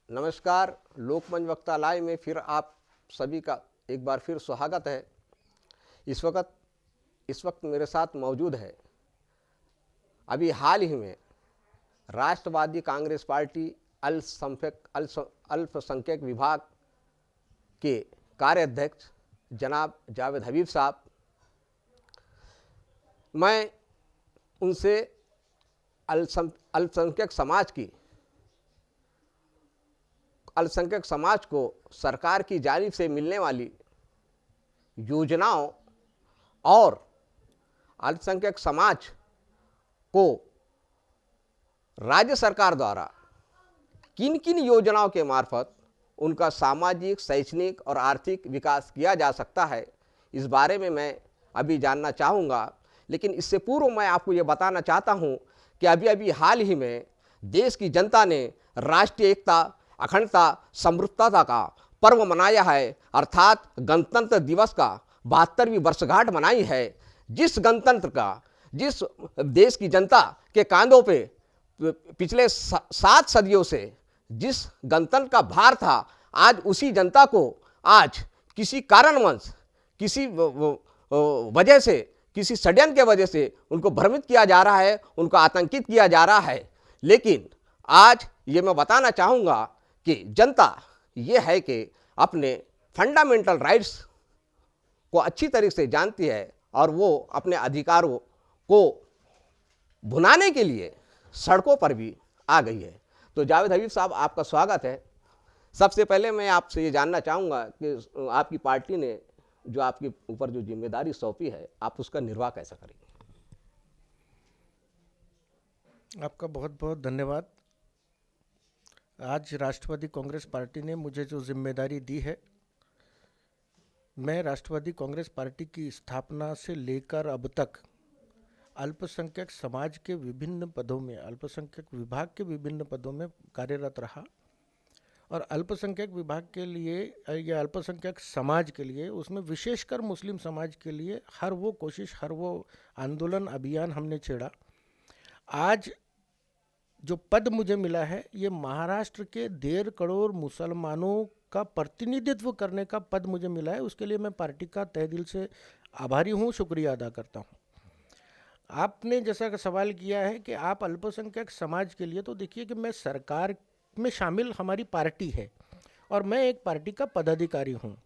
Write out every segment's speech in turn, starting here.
नमस्कार। लोकमंच वक्ता लाइव में फिर आप सभी का एक बार फिर स्वागत है। इस वक्त मेरे साथ मौजूद है अभी हाल ही में राष्ट्रवादी कांग्रेस पार्टी अल्पसंख्यक विभाग के कार्याध्यक्ष जनाब जावेद हबीब साहब। मैं उनसे अल्पसंख्यक समाज को सरकार की जानिब से मिलने वाली योजनाओं और अल्पसंख्यक समाज को राज्य सरकार द्वारा किन किन योजनाओं के मार्फत उनका सामाजिक, शैक्षणिक और आर्थिक विकास किया जा सकता है, इस बारे में मैं अभी जानना चाहूँगा। लेकिन इससे पूर्व मैं आपको ये बताना चाहता हूँ कि अभी हाल ही में देश की जनता ने राष्ट्रीय एकता, अखंडता, समृद्धता का पर्व मनाया है, अर्थात गणतंत्र दिवस का 72वीं वर्षगांठ मनाई है। जिस देश की जनता के कांधों पे पिछले 7 सदियों से जिस गणतंत्र का भार था, आज उसी जनता को आज किसी कारणवश, किसी वजह से, किसी षड्यंत्र के वजह से उनको भ्रमित किया जा रहा है, उनको आतंकित किया जा रहा है। लेकिन आज ये मैं बताना चाहूँगा कि जनता ये है कि अपने फंडामेंटल राइट्स को अच्छी तरीके से जानती है और वो अपने अधिकारों को भुनाने के लिए सड़कों पर भी आ गई है। तो जावेद हबीब साहब, आपका स्वागत है। सबसे पहले मैं आपसे ये जानना चाहूँगा कि आपकी पार्टी ने जो आपके ऊपर जो जिम्मेदारी सौंपी है, आप उसका निर्वाह कैसा करेंगे? आपका बहुत बहुत धन्यवाद। आज राष्ट्रवादी कांग्रेस पार्टी ने मुझे जो जिम्मेदारी दी है, मैं राष्ट्रवादी कांग्रेस पार्टी की स्थापना से लेकर अब तक अल्पसंख्यक समाज के विभिन्न पदों में, अल्पसंख्यक विभाग के विभिन्न पदों में कार्यरत रहा और अल्पसंख्यक विभाग के लिए या अल्पसंख्यक समाज के लिए, उसमें विशेषकर मुस्लिम समाज के लिए हर वो कोशिश, हर वो आंदोलन, अभियान हमने छेड़ा। आज जो पद मुझे मिला है, ये महाराष्ट्र के 1.5 करोड़ मुसलमानों का प्रतिनिधित्व करने का पद मुझे मिला है। उसके लिए मैं पार्टी का तहे दिल से आभारी हूँ, शुक्रिया अदा करता हूँ। आपने जैसा कि सवाल किया है कि आप अल्पसंख्यक समाज के लिए, तो देखिए कि मैं सरकार में शामिल, हमारी पार्टी है और मैं एक पार्टी का पदाधिकारी हूँ।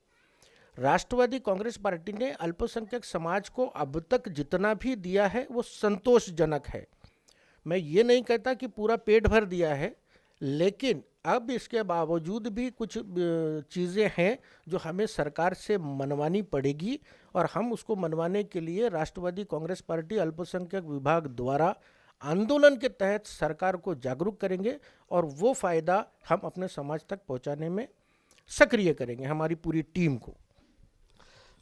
राष्ट्रवादी कांग्रेस पार्टी ने अल्पसंख्यक समाज को अब तक जितना भी दिया है वो संतोषजनक है। मैं ये नहीं कहता कि पूरा पेट भर दिया है, लेकिन अब इसके बावजूद भी कुछ चीज़ें हैं जो हमें सरकार से मनवानी पड़ेगी और हम उसको मनवाने के लिए राष्ट्रवादी कांग्रेस पार्टी अल्पसंख्यक विभाग द्वारा आंदोलन के तहत सरकार को जागरूक करेंगे और वो फ़ायदा हम अपने समाज तक पहुंचाने में सक्रिय करेंगे, हमारी पूरी टीम को।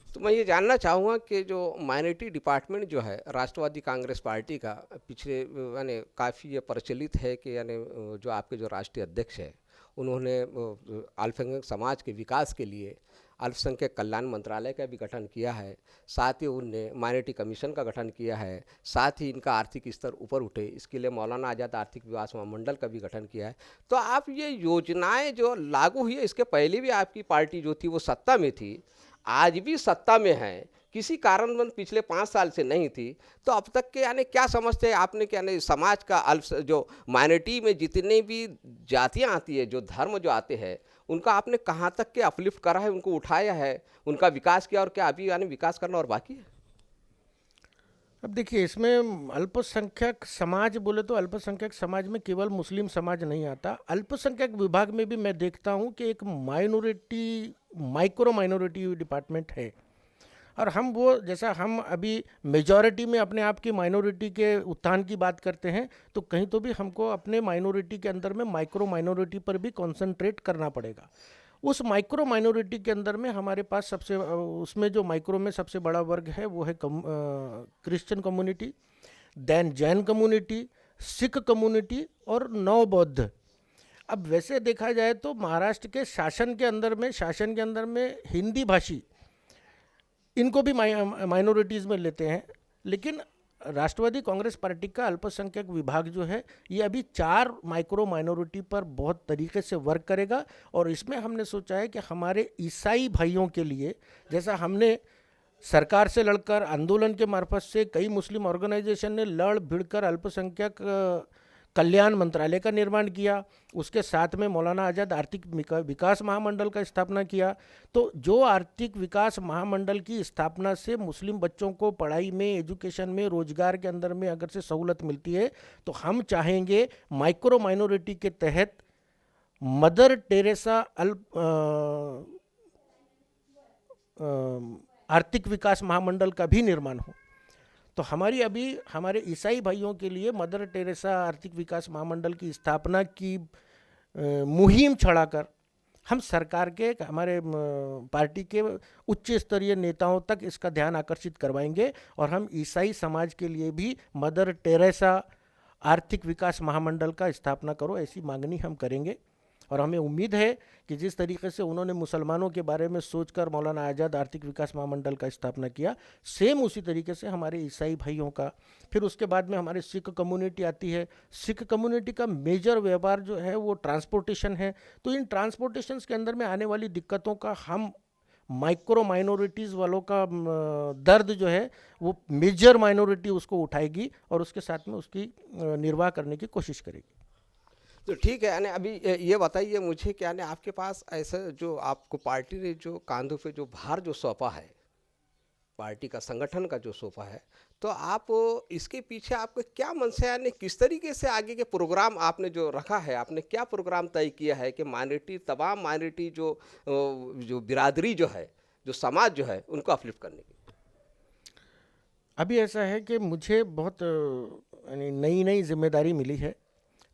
तो मैं ये जानना चाहूँगा कि जो माइनॉरिटी डिपार्टमेंट जो है राष्ट्रवादी कांग्रेस पार्टी का, पिछले यानी काफ़ी ये प्रचलित है कि यानी जो आपके जो राष्ट्रीय अध्यक्ष है, उन्होंने अल्पसंख्यक समाज के विकास के लिए अल्पसंख्यक कल्याण मंत्रालय का भी गठन किया है, साथ ही उनने माइनॉरिटी कमीशन का गठन किया है, साथ ही इनका आर्थिक स्तर ऊपर उठे इसके लिए मौलाना आज़ाद आर्थिक विकास महामंडल का भी गठन किया है। तो आप ये योजनाएं जो लागू हुई है, इसके पहले भी आपकी पार्टी जो थी वो सत्ता में थी, आज भी सत्ता में है, किसी कारणवश पिछले 5 साल से नहीं थी, तो अब तक के यानी क्या समझते हैं आपने कि यानी समाज का जो माइनॉरिटी में जितने भी जातियां आती है, जो धर्म जो आते हैं, उनका आपने कहाँ तक के अपलिफ्ट करा है, उनको उठाया है, उनका विकास किया, और क्या अभी यानी विकास करना और बाकी है? अब देखिए, इसमें अल्पसंख्यक समाज बोले तो अल्पसंख्यक समाज में केवल मुस्लिम समाज नहीं आता। अल्पसंख्यक विभाग में भी मैं देखता हूँ कि एक माइक्रो माइनॉरिटी डिपार्टमेंट है और हम वो, जैसा हम अभी मेजॉरिटी में अपने आप की माइनॉरिटी के उत्थान की बात करते हैं, तो कहीं तो भी हमको अपने माइनॉरिटी के अंदर में माइक्रो माइनॉरिटी पर भी कॉन्सेंट्रेट करना पड़ेगा। उस माइक्रो माइनॉरिटी के अंदर में हमारे पास उसमें जो माइक्रो में सबसे बड़ा वर्ग है वो है Christian community, then Jain community, Sikh community और नव बौद्ध। अब वैसे देखा जाए तो महाराष्ट्र के शासन के अंदर में हिंदी भाषी इनको भी माइनॉरिटीज़ में लेते हैं, लेकिन राष्ट्रवादी कांग्रेस पार्टी का अल्पसंख्यक विभाग जो है ये अभी 4 माइक्रो माइनॉरिटी पर बहुत तरीके से वर्क करेगा। और इसमें हमने सोचा है कि हमारे ईसाई भाइयों के लिए, जैसा हमने सरकार से लड़कर आंदोलन के मार्फत से कई मुस्लिम ऑर्गेनाइजेशन ने लड़ भिड़कर अल्पसंख्यक कल्याण मंत्रालय का निर्माण किया, उसके साथ में मौलाना आज़ाद आर्थिक विकास महामंडल का स्थापना किया। तो जो आर्थिक विकास महामंडल की स्थापना से मुस्लिम बच्चों को पढ़ाई में, एजुकेशन में, रोजगार के अंदर में अगर से सहूलत मिलती है, तो हम चाहेंगे माइक्रो माइनॉरिटी के तहत मदर टेरेसा आर्थिक विकास महामंडल का भी निर्माण हो। तो हमारी अभी हमारे ईसाई भाइयों के लिए मदर टेरेसा आर्थिक विकास महामंडल की स्थापना की मुहिम चढ़ाकर हम सरकार के, हमारे पार्टी के उच्च स्तरीय नेताओं तक इसका ध्यान आकर्षित करवाएंगे और हम ईसाई समाज के लिए भी मदर टेरेसा आर्थिक विकास महामंडल का स्थापना करो ऐसी मांगनी हम करेंगे। और हमें उम्मीद है कि जिस तरीके से उन्होंने मुसलमानों के बारे में सोचकर मौलाना आज़ाद आर्थिक विकास महामंडल का स्थापना किया, सेम उसी तरीके से हमारे ईसाई भाइयों का, फिर उसके बाद में हमारे सिख कम्युनिटी आती है। सिख कम्युनिटी का मेजर व्यापार जो है वो ट्रांसपोर्टेशन है। तो इन ट्रांसपोर्टेशन के अंदर में आने वाली दिक्कतों का हम माइक्रो माइनॉरिटीज़ वालों का दर्द जो है वो मेजर माइनॉरिटी उसको उठाएगी और उसके साथ में उसकी निर्वाह करने की कोशिश करेगी। तो ठीक है, यानी अभी ये बताइए मुझे क्या यानी आपके पास ऐसा जो आपको पार्टी ने जो कांधों पे जो भार जो सौंपा है, पार्टी का संगठन का जो सौंपा है, तो आप इसके पीछे आपका क्या मंशा है, यानी किस तरीके से आगे के प्रोग्राम आपने जो रखा है, आपने क्या प्रोग्राम तय किया है कि माइनॉरिटी, तमाम माइनॉरिटी जो बिरादरी जो है, जो समाज जो है, उनको अपलिफ्ट करने की? अभी ऐसा है कि मुझे बहुत यानी नई नई जिम्मेदारी मिली है।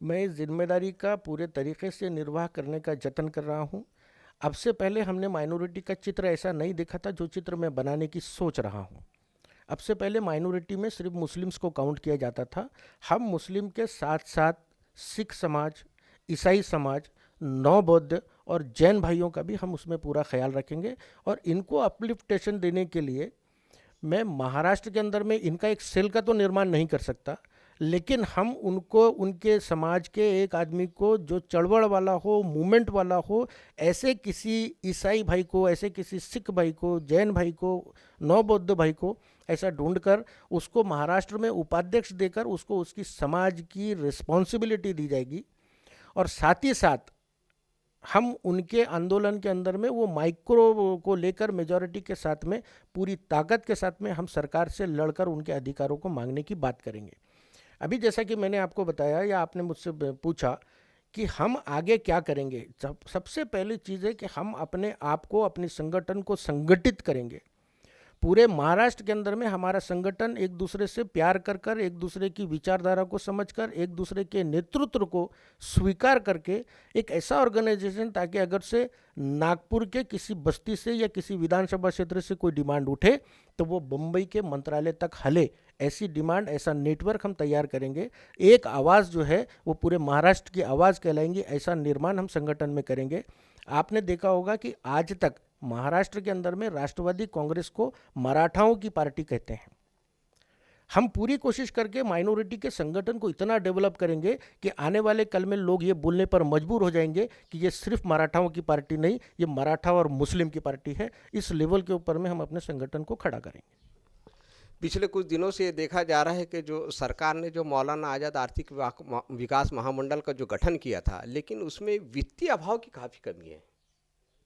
मैं इस जिम्मेदारी का पूरे तरीके से निर्वाह करने का जतन कर रहा हूँ। अब से पहले हमने माइनॉरिटी का चित्र ऐसा नहीं देखा था जो चित्र मैं बनाने की सोच रहा हूँ। अब से पहले माइनॉरिटी में सिर्फ मुस्लिम्स को काउंट किया जाता था। हम मुस्लिम के साथ साथ सिख समाज, ईसाई समाज, नौ बौद्ध और जैन भाइयों का भी हम उसमें पूरा ख्याल रखेंगे। और इनको अपलिफ्टेशन देने के लिए मैं महाराष्ट्र के अंदर में इनका एक सेल का तो निर्माण नहीं कर सकता, लेकिन हम उनको, उनके समाज के एक आदमी को जो चळवळ वाला हो, मूवमेंट वाला हो, ऐसे किसी ईसाई भाई को, ऐसे किसी सिख भाई को, जैन भाई को, नौ बौद्ध भाई को ऐसा ढूंढकर उसको महाराष्ट्र में उपाध्यक्ष देकर उसको उसकी समाज की रिस्पॉन्सिबिलिटी दी जाएगी। और साथ ही साथ हम उनके आंदोलन के अंदर में वो माइक्रो को लेकर मेजॉरिटी के साथ में पूरी ताकत के साथ में हम सरकार से लड़कर उनके अधिकारों को मांगने की बात करेंगे। अभी जैसा कि मैंने आपको बताया या आपने मुझसे पूछा कि हम आगे क्या करेंगे, सबसे पहली चीज़ है कि हम अपने आप को, अपने संगठन को संगठित करेंगे। पूरे महाराष्ट्र के अंदर में हमारा संगठन एक दूसरे से प्यार कर कर, एक दूसरे की विचारधारा को समझकर, एक दूसरे के नेतृत्व को स्वीकार करके एक ऐसा ऑर्गेनाइजेशन, ताकि अगर से नागपुर के किसी बस्ती से या किसी विधानसभा क्षेत्र से कोई डिमांड उठे तो वो बम्बई के मंत्रालय तक हले, ऐसी डिमांड, ऐसा नेटवर्क हम तैयार करेंगे। एक आवाज़ जो है वो पूरे महाराष्ट्र की आवाज़ कहलाएंगी, ऐसा निर्माण हम संगठन में करेंगे। आपने देखा होगा कि आज तक महाराष्ट्र के अंदर में राष्ट्रवादी कांग्रेस को मराठाओं की पार्टी कहते हैं। हम पूरी कोशिश करके माइनॉरिटी के संगठन को इतना डेवलप करेंगे कि आने वाले कल में लोग ये बोलने पर मजबूर हो जाएंगे कि ये सिर्फ मराठाओं की पार्टी नहीं, ये मराठा और मुस्लिम की पार्टी है। इस लेवल के ऊपर में हम अपने संगठन को खड़ा करेंगे। पिछले कुछ दिनों से ये देखा जा रहा है कि जो सरकार ने जो मौलाना आज़ाद आर्थिक विकास महामंडल का जो गठन किया था, लेकिन उसमें वित्तीय अभाव की काफ़ी कमी है।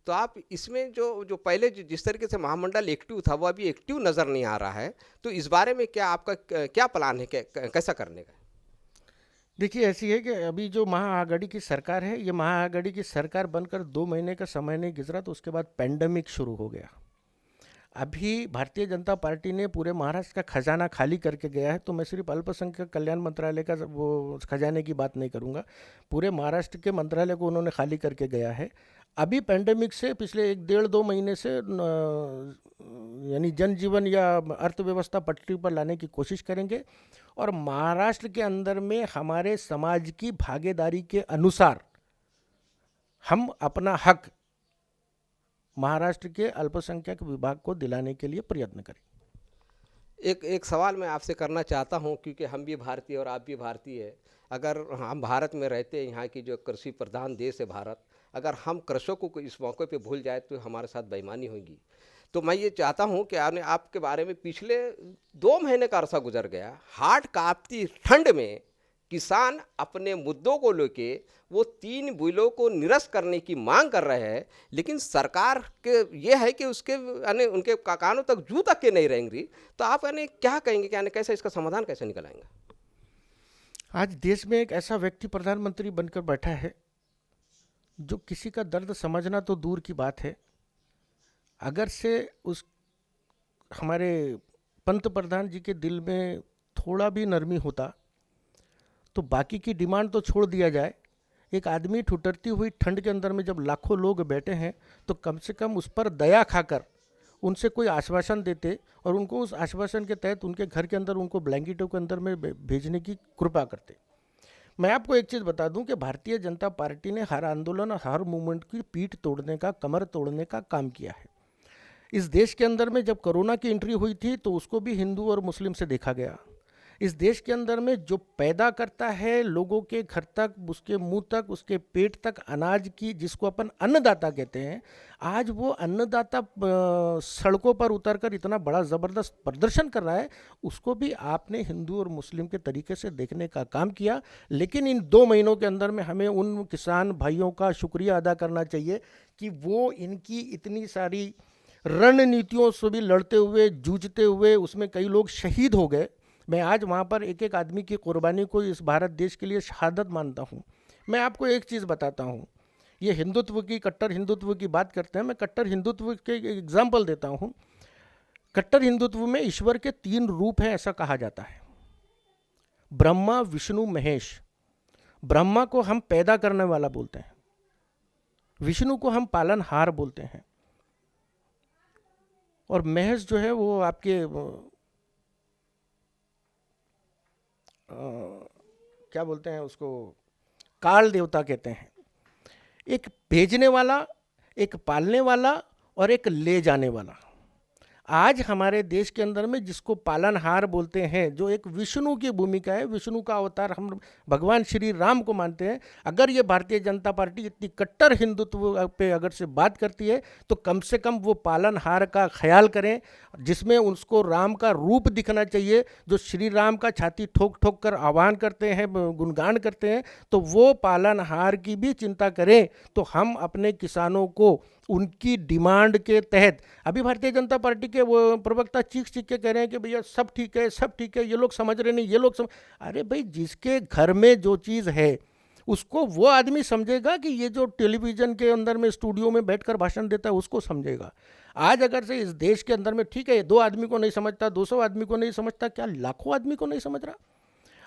तो आप इसमें जो पहले जिस तरीके से महामंडल एक्टिव था वो अभी एक्टिव नज़र नहीं आ रहा है, तो इस बारे में क्या आपका क्या प्लान है, कैसा करने का? देखिए, ऐसी है कि अभी जो महाआघाड़ी की सरकार है, ये महाआघाड़ी की सरकार बनकर 2 महीने का समय नहीं गुजरा तो उसके बाद पैंडेमिक शुरू हो गया। अभी भारतीय जनता पार्टी ने पूरे महाराष्ट्र का खजाना खाली करके गया है। तो मैं सिर्फ अल्पसंख्यक कल्याण मंत्रालय का वो खजाने की बात नहीं करूँगा, पूरे महाराष्ट्र के मंत्रालय को उन्होंने खाली करके गया है। अभी पैंडेमिक से पिछले 1-1.5-2 महीने से यानी जनजीवन या अर्थव्यवस्था पटरी पर लाने की कोशिश करेंगे और महाराष्ट्र के अंदर में हमारे समाज की भागीदारी के अनुसार हम अपना हक महाराष्ट्र के अल्पसंख्यक विभाग को दिलाने के लिए प्रयत्न करें। एक एक सवाल मैं आपसे करना चाहता हूं, क्योंकि हम भी भारतीय और आप भी भारतीय है। अगर हम भारत में रहते हैं, यहाँ की जो कृषि प्रधान देश है भारत, अगर हम कृषकों को इस मौके पे भूल जाए तो हमारे साथ बेईमानी होगी। तो मैं ये चाहता हूं कि आपने आपके बारे में पिछले 2 महीने का अरसा गुजर गया, हार्ड कांपती ठंड में किसान अपने मुद्दों को लेके वो 3 बिलों को निरस्त करने की मांग कर रहे हैं, लेकिन सरकार के ये है कि उसके यानी उनके कानों तक जू तक के नहीं रहेंगी। तो आप यानी क्या कहेंगे कि यानी कैसे इसका समाधान कैसे निकल आएंगे? आज देश में एक ऐसा व्यक्ति प्रधानमंत्री बनकर बैठा है जो किसी का दर्द समझना तो दूर की बात है, अगर से उस हमारे पंत प्रधान जी के दिल में थोड़ा भी नरमी होता तो बाकी की डिमांड तो छोड़ दिया जाए। एक आदमी ठुठरती हुई ठंड के अंदर में जब लाखों लोग बैठे हैं तो कम से कम उस पर दया खाकर उनसे कोई आश्वासन देते और उनको उस आश्वासन के तहत उनके घर के अंदर उनको ब्लैंकेटों के अंदर में भेजने की कृपा करते। मैं आपको एक चीज़ बता दूं कि भारतीय जनता पार्टी ने हर आंदोलन और हर मूवमेंट की पीठ तोड़ने का, कमर तोड़ने का काम किया है। इस देश के अंदर में जब कोरोना की एंट्री हुई थी तो उसको भी हिंदू और मुस्लिम से देखा गया। इस देश के अंदर में जो पैदा करता है लोगों के घर तक, उसके मुंह तक, उसके पेट तक अनाज की, जिसको अपन अन्नदाता कहते हैं, आज वो अन्नदाता सड़कों पर उतरकर इतना बड़ा ज़बरदस्त प्रदर्शन कर रहा है, उसको भी आपने हिंदू और मुस्लिम के तरीके से देखने का काम किया। लेकिन इन 2 महीनों के अंदर में हमें उन किसान भाइयों का शुक्रिया अदा करना चाहिए कि वो इनकी इतनी सारी रणनीतियों से भी लड़ते हुए, जूझते हुए, उसमें कई लोग शहीद हो गए। मैं आज वहाँ पर एक एक आदमी की कुर्बानी को इस भारत देश के लिए शहादत मानता हूँ। मैं आपको एक चीज़ बताता हूँ, ये हिंदुत्व की, कट्टर हिंदुत्व की बात करते हैं, मैं कट्टर हिंदुत्व के एग्जाम्पल देता हूँ। कट्टर हिंदुत्व में ईश्वर के 3 रूप हैं ऐसा कहा जाता है, ब्रह्मा, विष्णु, महेश। ब्रह्मा को हम पैदा करने वाला बोलते हैं, विष्णु को हम पालनहार बोलते हैं, और महेश जो है वो आपके क्या बोलते हैं उसको, काल देवता कहते हैं। एक भेजने वाला, एक पालने वाला और एक ले जाने वाला। आज हमारे देश के अंदर में जिसको पालनहार बोलते हैं, जो एक विष्णु की भूमिका है, विष्णु का अवतार हम भगवान श्री राम को मानते हैं। अगर ये भारतीय जनता पार्टी इतनी कट्टर हिंदुत्व पे अगर से बात करती है तो कम से कम वो पालनहार का ख्याल करें, जिसमें उसको राम का रूप दिखना चाहिए। जो श्री राम का छाती ठोक ठोक कर आह्वान करते हैं, गुणगान करते हैं, तो वो पालनहार की भी चिंता करें। तो हम अपने किसानों को उनकी डिमांड के तहत, अभी भारतीय जनता पार्टी के वो प्रवक्ता चीख चीख के कह रहे हैं कि भैया सब ठीक है, सब ठीक है, ये लोग समझ रहे नहीं, ये लोग अरे भाई, जिसके घर में जो चीज़ है उसको वो आदमी समझेगा कि ये जो टेलीविज़न के अंदर में स्टूडियो में बैठकर भाषण देता है उसको समझेगा। आज अगर से इस देश के अंदर में, ठीक है, 2 आदमी को नहीं समझता, 200 आदमी को नहीं समझता, क्या लाखों आदमी को नहीं समझ रहा?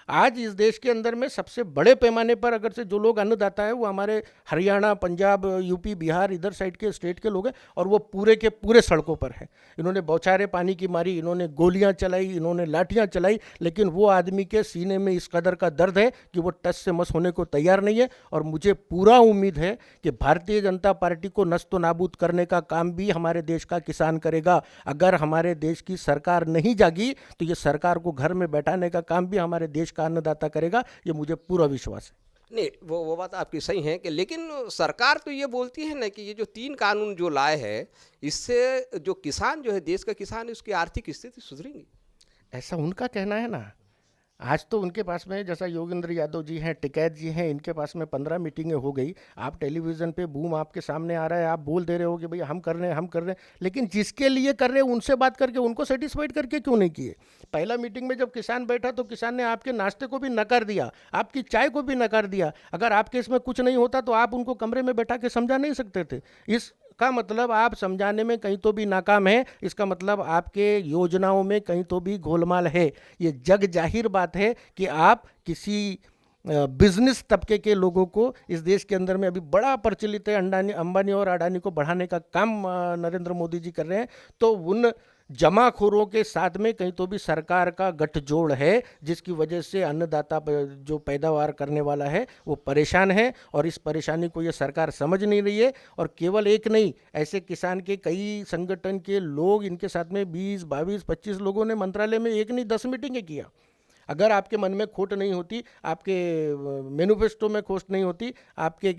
आज इस देश के अंदर में सबसे बड़े पैमाने पर अगर से जो लोग अन्नदाता है वो हमारे हरियाणा, पंजाब, यूपी, बिहार, इधर साइड के स्टेट के लोग हैं, और वो पूरे के पूरे सड़कों पर हैं। इन्होंने बौछारे पानी की मारी, इन्होंने गोलियां चलाई, इन्होंने लाठियां चलाई, लेकिन वो आदमी के सीने में इस कदर का दर्द है कि वो टस से मस होने को तैयार नहीं है। और मुझे पूरा उम्मीद है कि भारतीय जनता पार्टी को नस्तो नाबूद करने का काम भी हमारे देश का किसान करेगा। अगर हमारे देश की सरकार नहीं जागी तो ये सरकार को घर में बैठाने का काम भी हमारे देश का अन्नदाता करेगा, ये मुझे पूरा विश्वास है। नहीं, वो बात आपकी सही है कि, लेकिन सरकार तो ये बोलती है ना कि ये जो 3 कानून जो लाए हैं, इससे जो किसान जो है, देश का किसान है, उसकी आर्थिक स्थिति सुधरेगी। ऐसा उनका कहना है ना। आज तो उनके पास में, जैसा योगेंद्र यादव जी हैं, टिकैत जी हैं, इनके पास में 15 मीटिंगें हो गई। आप टेलीविज़न पे बूम आपके सामने आ रहा है, आप बोल दे रहे हो कि भैया हम कर रहे हैं, हम कर रहे हैं, लेकिन जिसके लिए कर रहे हैं उनसे बात करके उनको सेटिस्फाइड करके क्यों नहीं किए? पहला मीटिंग में जब किसान बैठा तो किसान ने आपके नाश्ते को भी नकार दिया, आपकी चाय को भी नकार दिया। अगर आपके इसमें कुछ नहीं होता तो आप उनको कमरे में बैठा के समझा नहीं सकते थे? इसका मतलब आप समझाने में कहीं तो भी नाकाम है, इसका मतलब आपके योजनाओं में कहीं तो भी गोलमाल है। ये जग जाहिर बात है कि आप किसी बिजनेस तबके के लोगों को इस देश के अंदर में अभी बड़ा प्रचलित है, अंबानी और अडानी को बढ़ाने का काम नरेंद्र मोदी जी कर रहे हैं। तो उन जमाखोरों के साथ में कहीं तो भी सरकार का गठजोड़ है, जिसकी वजह से अन्नदाता जो पैदावार करने वाला है वो परेशान है, और इस परेशानी को ये सरकार समझ नहीं रही है। और केवल एक नहीं, ऐसे किसान के कई संगठन के लोग इनके साथ में 20, 22, 25 लोगों ने मंत्रालय में एक नहीं 10 मीटिंगें किया। अगर आपके मन में खोट नहीं होती, आपके मैनिफेस्टो में खोट नहीं होती, आपके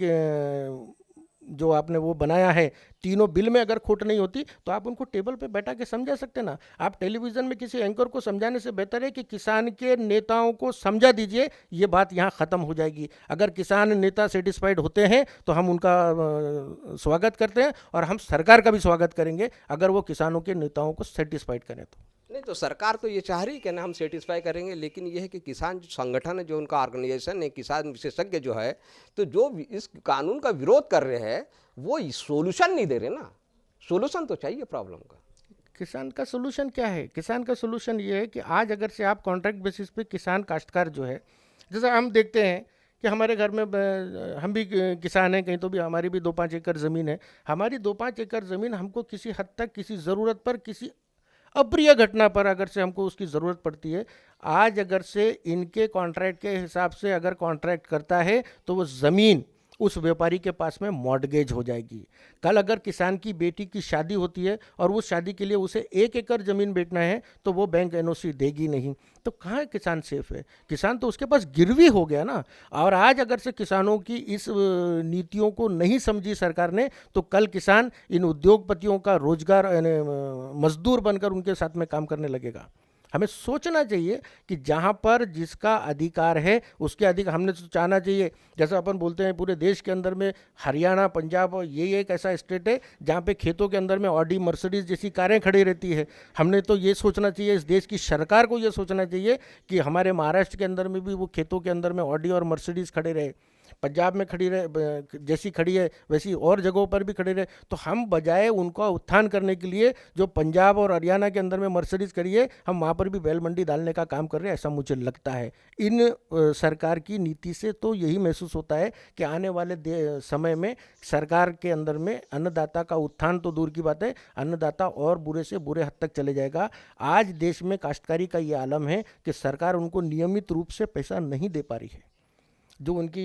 जो आपने वो बनाया है तीनों बिल में अगर खोट नहीं होती, तो आप उनको टेबल पे बैठा के समझा सकते ना। आप टेलीविज़न में किसी एंकर को समझाने से बेहतर है कि किसान के नेताओं को समझा दीजिए, ये बात यहाँ ख़त्म हो जाएगी। अगर किसान नेता सेटिस्फाइड होते हैं तो हम उनका स्वागत करते हैं, और हम सरकार का भी स्वागत करेंगे अगर वो किसानों के नेताओं को सेटिस्फाइड करें तो। नहीं तो सरकार तो ये चाह रही है कि ना हम सेटिस्फाई करेंगे, लेकिन ये है कि किसान जो संगठन है, जो उनका ऑर्गेनाइजेशन है, किसान विशेषज्ञ जो है, तो जो इस कानून का विरोध कर रहे हैं वो सोल्यूशन नहीं दे रहे ना। सोल्यूशन तो चाहिए प्रॉब्लम का। किसान का सोल्यूशन क्या है? किसान का सोल्यूशन ये है कि आज अगर से आप कॉन्ट्रैक्ट बेसिस पे किसान काश्तकार जो है, जैसा हम देखते हैं कि हमारे घर में हम भी किसान हैं, कहीं तो भी हमारी भी 2-5 एकड़ ज़मीन है। हमारी 2-5 एकड़ ज़मीन हमको किसी हद तक किसी ज़रूरत पर, किसी अप्रिय घटना पर अगर से हमको उसकी ज़रूरत पड़ती है, आज अगर से इनके कॉन्ट्रैक्ट के हिसाब से अगर कॉन्ट्रैक्ट करता है तो वो ज़मीन उस व्यापारी के पास में मॉर्टगेज हो जाएगी। कल अगर किसान की बेटी की शादी होती है और उस शादी के लिए उसे 1 एकड़ ज़मीन बेचना है तो वो बैंक एनओसी देगी नहीं। तो कहाँ किसान सेफ है? किसान तो उसके पास गिरवी हो गया ना। और आज अगर से किसानों की इस नीतियों को नहीं समझी सरकार ने, तो कल किसान इन उद्योगपतियों का रोजगार मजदूर बनकर उनके साथ में काम करने लगेगा। हमें सोचना चाहिए कि जहाँ पर जिसका अधिकार है उसके अधिकार हमने तो चाहना चाहिए। जैसा अपन बोलते हैं पूरे देश के अंदर में हरियाणा, पंजाब, ये एक ऐसा स्टेट है जहाँ पे खेतों के अंदर में ऑडी, मर्सिडीज जैसी कारें खड़ी रहती है। हमने तो ये सोचना चाहिए, इस देश की सरकार को ये सोचना चाहिए कि हमारे महाराष्ट्र के अंदर में भी वो खेतों के अंदर में ऑडी और मर्सिडीज खड़े रहे, पंजाब में खड़ी रहे, जैसी खड़ी है वैसी और जगहों पर भी खड़ी रहे। तो हम बजाय उनका उत्थान करने के लिए जो पंजाब और हरियाणा के अंदर में मर्सिडीज खड़ी है, हम वहाँ पर भी बैल मंडी डालने का काम कर रहे हैं, ऐसा मुझे लगता है। इन सरकार की नीति से तो यही महसूस होता है कि आने वाले समय में सरकार के अंदर में अन्नदाता का उत्थान तो दूर की बात है, अन्नदाता और बुरे से बुरे हद तक चले जाएगा। आज देश में काश्तकारी का ये आलम है कि सरकार उनको नियमित रूप से पैसा नहीं दे पा रही है। जो उनकी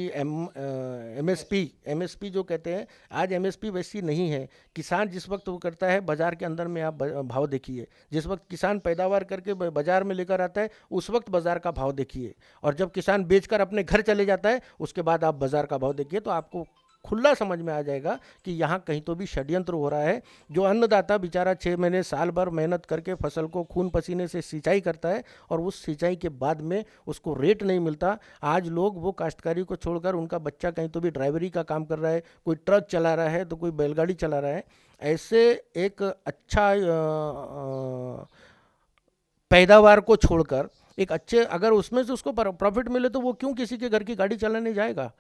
एमएसपी जो कहते हैं, आज एमएसपी वैसी नहीं है। किसान जिस वक्त वो करता है, बाज़ार के अंदर में आप भाव देखिए, जिस वक्त किसान पैदावार करके बाज़ार में लेकर आता है उस वक्त बाज़ार का भाव देखिए, और जब किसान बेचकर अपने घर चले जाता है उसके बाद आप बाज़ार का भाव देखिए, तो आपको खुला समझ में आ जाएगा कि यहाँ कहीं तो भी षड्यंत्र हो रहा है। जो अन्नदाता बेचारा 6 महीने साल भर मेहनत करके फसल को खून पसीने से सिंचाई करता है और उस सिंचाई के बाद में उसको रेट नहीं मिलता। आज लोग वो काश्तकारी को छोड़कर उनका बच्चा कहीं तो भी ड्राइवरी का काम कर रहा है, कोई ट्रक चला रहा है तो कोई बैलगाड़ी चला रहा है। ऐसे एक अच्छा पैदावार को छोड़कर एक अच्छे, अगर उसमें से उसको प्रॉफिट मिले तो वो क्यों किसी के घर की गाड़ी चलाने जाएगा?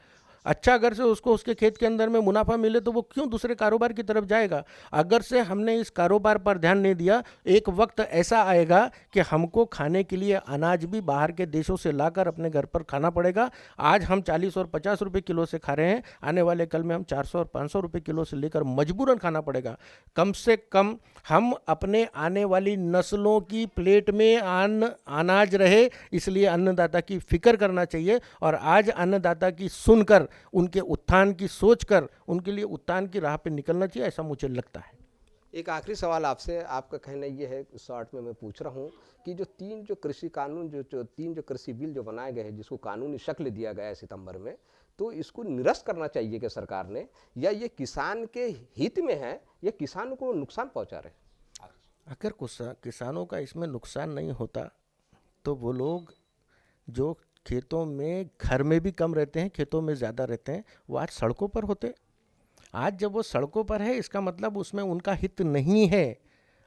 अच्छा अगर से उसको उसके खेत के अंदर में मुनाफा मिले तो वो क्यों दूसरे कारोबार की तरफ जाएगा? अगर से हमने इस कारोबार पर ध्यान नहीं दिया, एक वक्त ऐसा आएगा कि हमको खाने के लिए अनाज भी बाहर के देशों से लाकर अपने घर पर खाना पड़ेगा। आज हम 40 और 50 रुपये किलो से खा रहे हैं, आने वाले कल में हम 400 और 500 रुपये किलो से लेकर मजबूरन खाना पड़ेगा। कम से कम हम अपने आने वाली नस्लों की प्लेट में अनाज रहे, इसलिए अन्नदाता की फिक्र करना चाहिए। और आज अन्नदाता की सुनकर, उनके उत्थान की सोचकर उनके लिए उत्थान की राह पे निकलना चाहिए, ऐसा मुझे लगता है। एक आखिरी सवाल आपसे, आपका कहना ये है, शॉर्ट में मैं पूछ रहा हूँ कि जो 3 जो कृषि कानून, जो 3 जो कृषि बिल जो बनाए गए हैं, जिसको कानूनी शक्ल दिया गया है सितंबर में, तो इसको निरस्त करना चाहिए कि सरकार ने, या ये किसान के हित में है या किसानों को नुकसान पहुँचा रहे? अगर किसानों का इसमें नुकसान नहीं होता तो वो लोग जो खेतों में, घर में भी कम रहते हैं, खेतों में ज़्यादा रहते हैं, वो आज सड़कों पर होते। आज जब वो सड़कों पर है, इसका मतलब उसमें उनका हित नहीं है।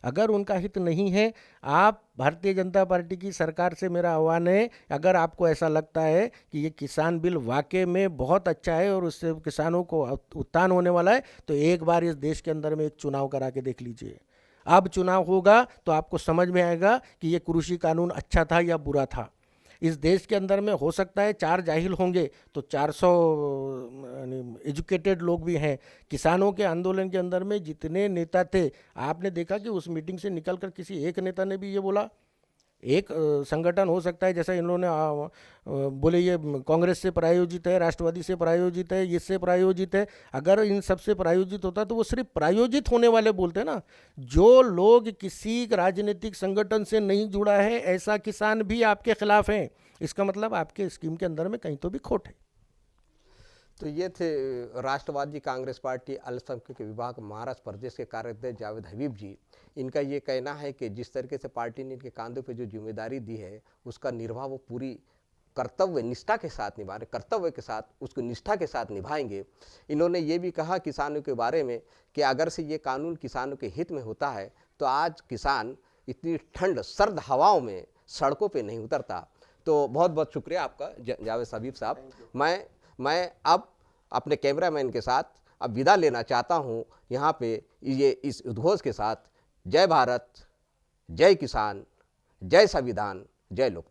अगर उनका हित नहीं है, आप भारतीय जनता पार्टी की सरकार से मेरा आह्वान है, अगर आपको ऐसा लगता है कि ये किसान बिल वाकई में बहुत अच्छा है और उससे किसानों को उत्थान होने वाला है, तो एक बार इस देश के अंदर में एक चुनाव करा के देख लीजिए। अब चुनाव होगा तो आपको समझ में आएगा कि ये कृषि कानून अच्छा था या बुरा था। इस देश के अंदर में हो सकता है 4 जाहिल होंगे तो 400 एजुकेटेड लोग भी हैं। किसानों के आंदोलन के अंदर में जितने नेता थे, आपने देखा कि उस मीटिंग से निकलकर किसी एक नेता ने भी ये बोला। एक संगठन हो सकता है जैसा इन्होंने बोले ये कांग्रेस से प्रायोजित है, राष्ट्रवादी से प्रायोजित है, इससे प्रायोजित है। अगर इन सब से प्रायोजित होता तो वो सिर्फ प्रायोजित होने वाले बोलते ना। जो लोग किसी राजनीतिक संगठन से नहीं जुड़ा है ऐसा किसान भी आपके खिलाफ हैं। इसका मतलब आपके स्कीम के अंदर में कहीं तो भी खोट है। तो ये थे राष्ट्रवादी कांग्रेस पार्टी अल्पसंख्यक विभाग महाराष्ट्र प्रदेश के कार्याध्यक्ष जावेद हबीब जी। इनका ये कहना है कि जिस तरीके से पार्टी ने इनके कांधों पे जो जिम्मेदारी दी है उसका निर्वाह वो पूरी कर्तव्य निष्ठा के साथ निभा रहे, कर्तव्य के साथ उसको निष्ठा के साथ निभाएंगे। इन्होंने ये भी कहा किसानों के बारे में कि अगर से ये कानून किसानों के हित में होता है तो आज किसान इतनी ठंड सर्द हवाओं में सड़कों पे नहीं उतरता। तो बहुत बहुत शुक्रिया आपका जावेद हबीब साहब। मैं अब अपने कैमरामैन के साथ अब विदा लेना चाहता हूँ यहाँ पे ये इस उद्घोष के साथ। जय भारत, जय किसान, जय संविधान, जय लोकतंत्र।